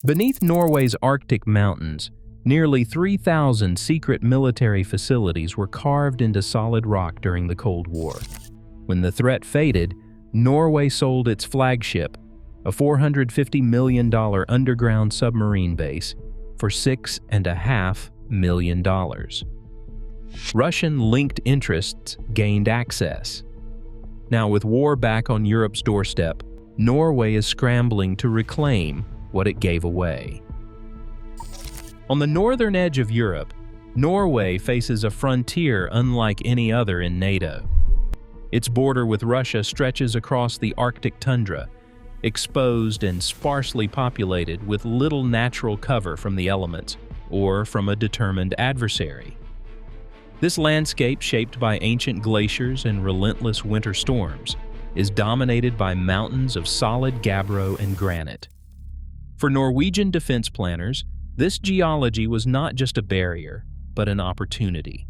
Beneath Norway's Arctic mountains, nearly 3,000 secret military facilities were carved into solid rock during the Cold War. When the threat faded, Norway sold its flagship, a $450 million underground submarine base, for $6.5 million. Russian-linked interests gained access. Now, with war back on Europe's doorstep, Norway is scrambling to reclaim what it gave away. On the northern edge of Europe, Norway faces a frontier unlike any other in NATO. Its border with Russia stretches across the Arctic tundra, exposed and sparsely populated with little natural cover from the elements or from a determined adversary. This landscape, shaped by ancient glaciers and relentless winter storms, is dominated by mountains of solid gabbro and granite. For Norwegian defense planners, this geology was not just a barrier, but an opportunity.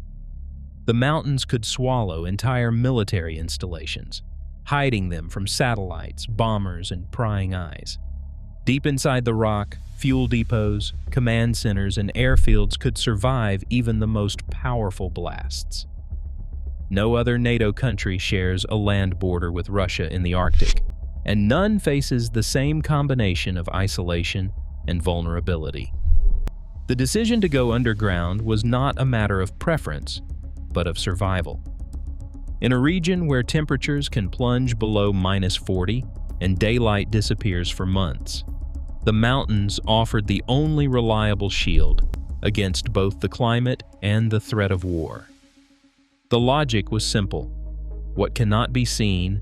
The mountains could swallow entire military installations, hiding them from satellites, bombers, and prying eyes. Deep inside the rock, fuel depots, command centers, and airfields could survive even the most powerful blasts. No other NATO country shares a land border with Russia in the Arctic, and none faces the same combination of isolation and vulnerability. The decision to go underground was not a matter of preference, but of survival. In a region where temperatures can plunge below -40 and daylight disappears for months, the mountains offered the only reliable shield against both the climate and the threat of war. The logic was simple: what cannot be seen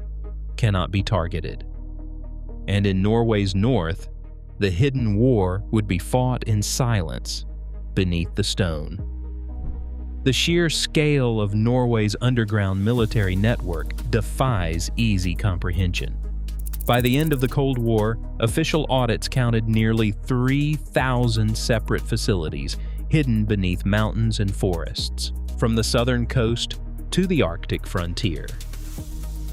cannot be targeted. And in Norway's north, the hidden war would be fought in silence beneath the stone. The sheer scale of Norway's underground military network defies easy comprehension. By the end of the Cold War, official audits counted nearly 3,000 separate facilities hidden beneath mountains and forests, from the southern coast to the Arctic frontier.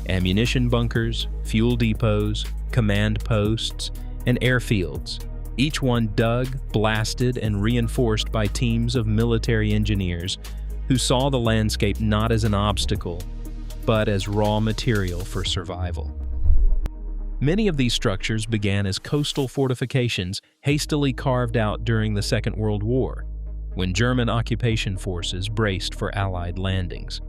Ammunition bunkers, fuel depots, command posts, and airfields, each one dug, blasted, and reinforced by teams of military engineers who saw the landscape not as an obstacle, but as raw material for survival. Many of these structures began as coastal fortifications hastily carved out during the Second World War, when German occupation forces braced for Allied landings.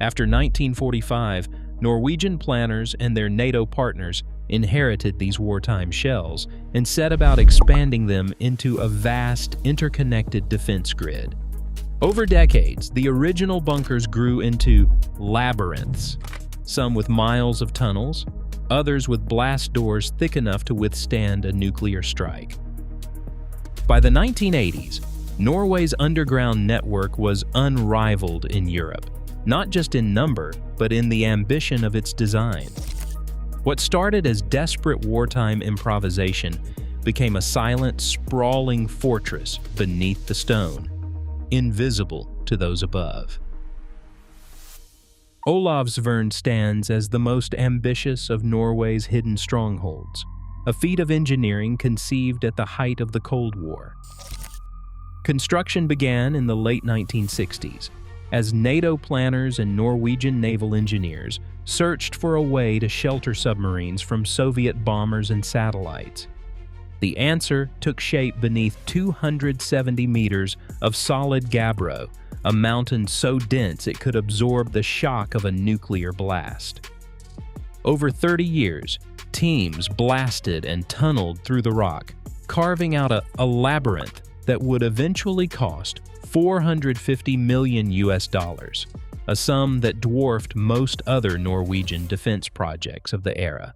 After 1945, Norwegian planners and their NATO partners inherited these wartime shells and set about expanding them into a vast, interconnected defense grid. Over decades, the original bunkers grew into labyrinths, some with miles of tunnels, others with blast doors thick enough to withstand a nuclear strike. By the 1980s, Norway's underground network was unrivaled in Europe, not just in number, but in the ambition of its design. What started as desperate wartime improvisation became a silent, sprawling fortress beneath the stone, invisible to those above. Olavsvern stands as the most ambitious of Norway's hidden strongholds, a feat of engineering conceived at the height of the Cold War. Construction began in the late 1960s, as NATO planners and Norwegian naval engineers searched for a way to shelter submarines from Soviet bombers and satellites. The answer took shape beneath 270 meters of solid gabbro, a mountain so dense it could absorb the shock of a nuclear blast. Over 30 years, teams blasted and tunneled through the rock, carving out a labyrinth that would eventually cost $450 million, a sum that dwarfed most other Norwegian defense projects of the era.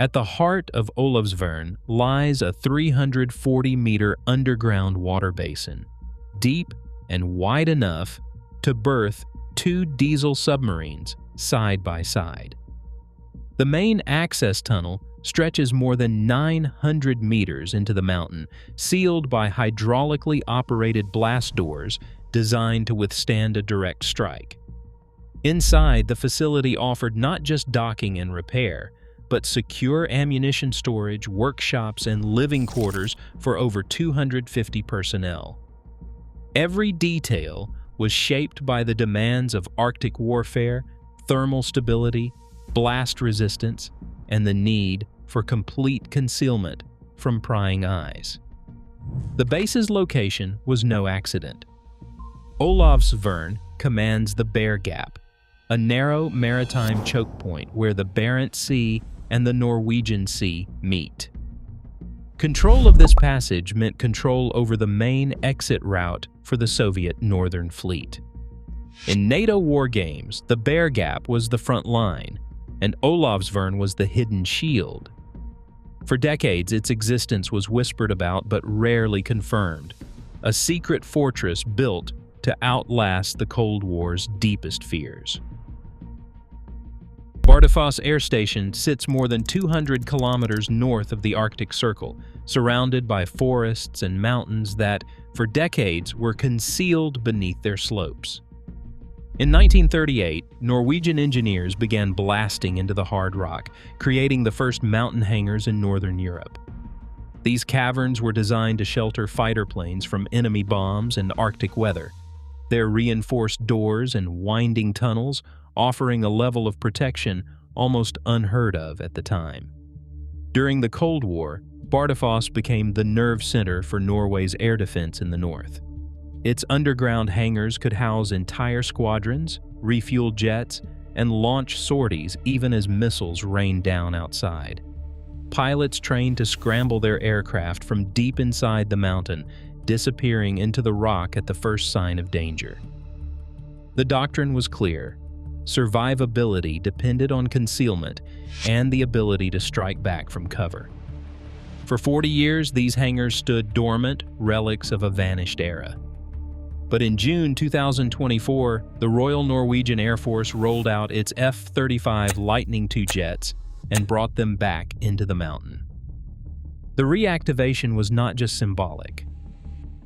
At the heart of Olavsvern lies a 340-meter underground water basin, deep and wide enough to berth 2 diesel submarines side by side. The main access tunnel stretches more than 900 meters into the mountain, sealed by hydraulically operated blast doors designed to withstand a direct strike. Inside, the facility offered not just docking and repair, but secure ammunition storage, workshops, and living quarters for over 250 personnel. Every detail was shaped by the demands of Arctic warfare, thermal stability, blast resistance, and the need for complete concealment from prying eyes. The base's location was no accident. Olavsvern commands the Bear Gap, a narrow maritime choke point where the Barents Sea and the Norwegian Sea meet. Control of this passage meant control over the main exit route for the Soviet Northern Fleet. In NATO war games, the Bear Gap was the front line, and Olavsvern was the hidden shield. For decades, its existence was whispered about but rarely confirmed, a secret fortress built to outlast the Cold War's deepest fears. Bardufoss Air Station sits more than 200 kilometers north of the Arctic Circle, surrounded by forests and mountains that, for decades, were concealed beneath their slopes. In 1938, Norwegian engineers began blasting into the hard rock, creating the first mountain hangars in northern Europe. These caverns were designed to shelter fighter planes from enemy bombs and Arctic weather, their reinforced doors and winding tunnels offering a level of protection almost unheard of at the time. During the Cold War, Bardufoss became the nerve center for Norway's air defense in the north. Its underground hangars could house entire squadrons, refuel jets, and launch sorties even as missiles rained down outside. Pilots trained to scramble their aircraft from deep inside the mountain, disappearing into the rock at the first sign of danger. The doctrine was clear. Survivability depended on concealment and the ability to strike back from cover. For 40 years, these hangars stood dormant, relics of a vanished era. But in June 2024, the Royal Norwegian Air Force rolled out its F-35 Lightning II jets and brought them back into the mountain. The reactivation was not just symbolic.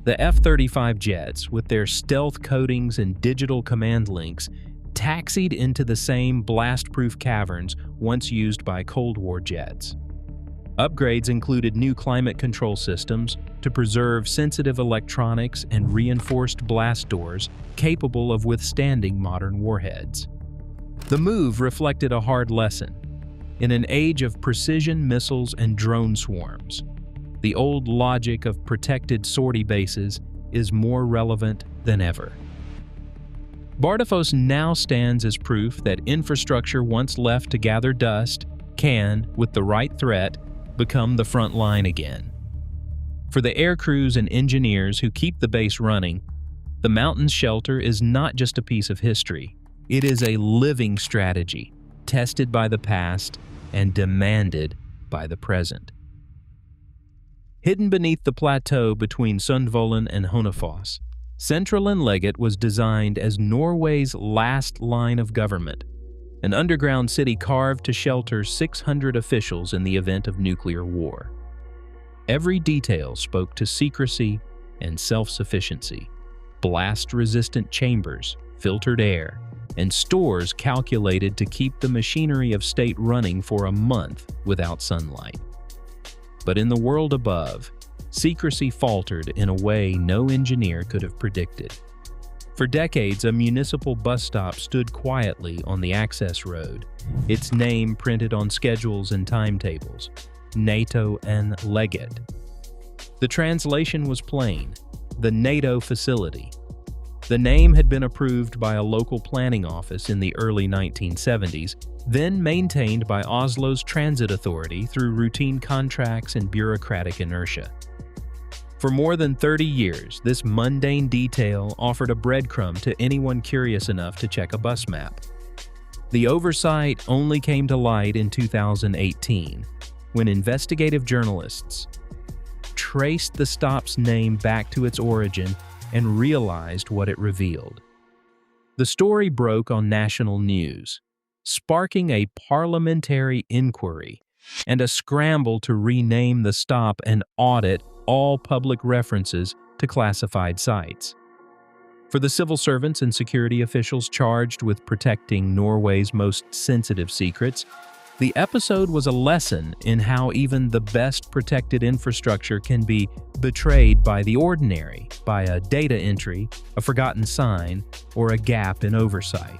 The F-35 jets, with their stealth coatings and digital command links, taxied into the same blast-proof caverns once used by Cold War jets. Upgrades included new climate control systems to preserve sensitive electronics and reinforced blast doors capable of withstanding modern warheads. The move reflected a hard lesson. In an age of precision missiles and drone swarms, the old logic of protected sortie bases is more relevant than ever. Bardufoss now stands as proof that infrastructure once left to gather dust can, with the right threat, become the front line again. For the air crews and engineers who keep the base running, the mountain shelter is not just a piece of history. It is a living strategy, tested by the past and demanded by the present. Hidden beneath the plateau between Sundvolden and Hønefoss, Sentralanlegget was designed as Norway's last line of government, an underground city carved to shelter 600 officials in the event of nuclear war. Every detail spoke to secrecy and self-sufficiency, blast-resistant chambers, filtered air, and stores calculated to keep the machinery of state running for a month without sunlight. But in the world above, secrecy faltered in a way no engineer could have predicted. For decades, a municipal bus stop stood quietly on the access road, its name printed on schedules and timetables, Janteloven. The translation was plain: the NATO facility. The name had been approved by a local planning office in the early 1970s, then maintained by Oslo's transit authority through routine contracts and bureaucratic inertia. For more than 30 years, this mundane detail offered a breadcrumb to anyone curious enough to check a bus map. The oversight only came to light in 2018, when investigative journalists traced the stop's name back to its origin and realized what it revealed. The story broke on national news, sparking a parliamentary inquiry and a scramble to rename the stop and audit all public references to classified sites. For the civil servants and security officials charged with protecting Norway's most sensitive secrets, The episode was a lesson in how even the best protected infrastructure can be betrayed by the ordinary, by a data entry, a forgotten sign, or a gap in oversight.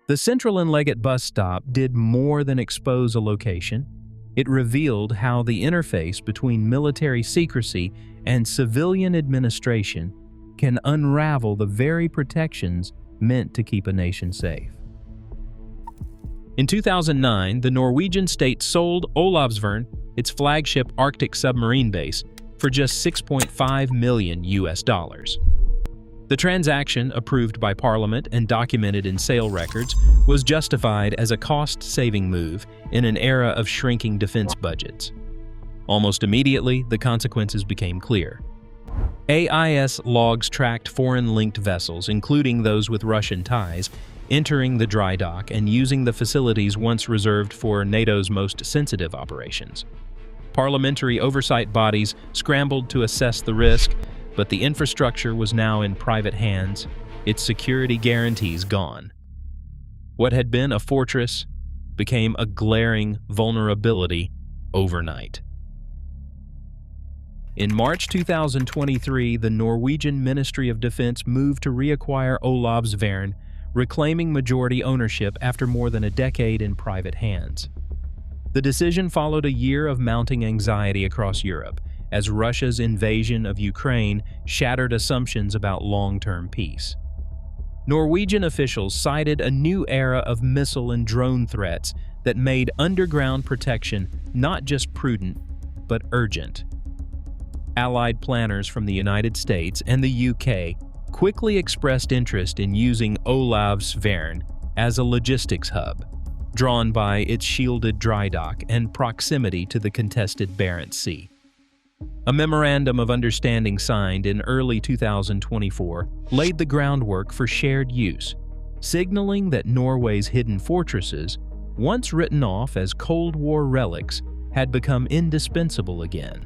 The Sentralanlegget bus stop did more than expose a location. It revealed how the interface between military secrecy and civilian administration can unravel the very protections meant to keep a nation safe. In 2009, the Norwegian state sold Olavsvern, its flagship Arctic submarine base, for just $6.5 million. The transaction, approved by Parliament and documented in sale records, was justified as a cost-saving move in an era of shrinking defense budgets. Almost immediately, the consequences became clear. AIS logs tracked foreign-linked vessels, including those with Russian ties, entering the dry dock and using the facilities once reserved for NATO's most sensitive operations. Parliamentary oversight bodies scrambled to assess the risk, but the infrastructure was now in private hands, its security guarantees gone. What had been a fortress became a glaring vulnerability overnight. In March 2023, the Norwegian Ministry of Defense moved to reacquire Olavsvern, reclaiming majority ownership after more than a decade in private hands. The decision followed a year of mounting anxiety across Europe, as Russia's invasion of Ukraine shattered assumptions about long-term peace. Norwegian officials cited a new era of missile and drone threats that made underground protection not just prudent, but urgent. Allied planners from the United States and the UK quickly expressed interest in using Olavsvern as a logistics hub, drawn by its shielded dry dock and proximity to the contested Barents Sea. A memorandum of understanding signed in early 2024 laid the groundwork for shared use, signaling that Norway's hidden fortresses, once written off as Cold War relics, had become indispensable again.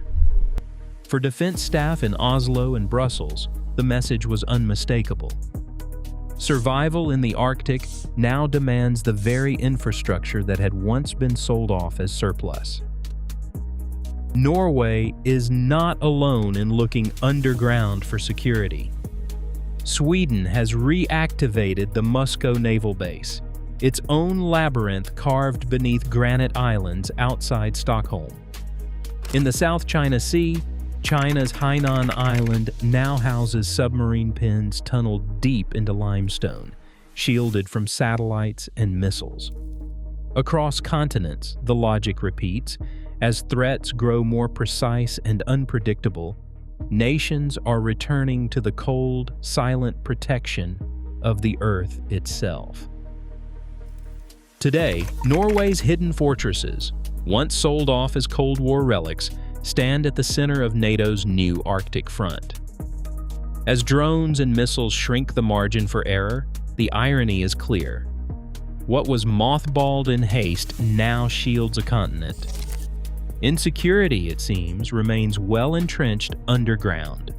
For defense staff in Oslo and Brussels, the message was unmistakable. Survival in the Arctic now demands the very infrastructure that had once been sold off as surplus. Norway is not alone in looking underground for security. Sweden has reactivated the Musko Naval Base, its own labyrinth carved beneath granite islands outside Stockholm. In the South China Sea, China's Hainan Island now houses submarine pens tunneled deep into limestone, shielded from satellites and missiles. Across continents, the logic repeats. As threats grow more precise and unpredictable, nations are returning to the cold, silent protection of the Earth itself. Today, Norway's hidden fortresses, once sold off as Cold War relics, stand at the center of NATO's new Arctic front. As drones and missiles shrink the margin for error, the irony is clear. What was mothballed in haste now shields a continent. Insecurity, it seems, remains well entrenched underground.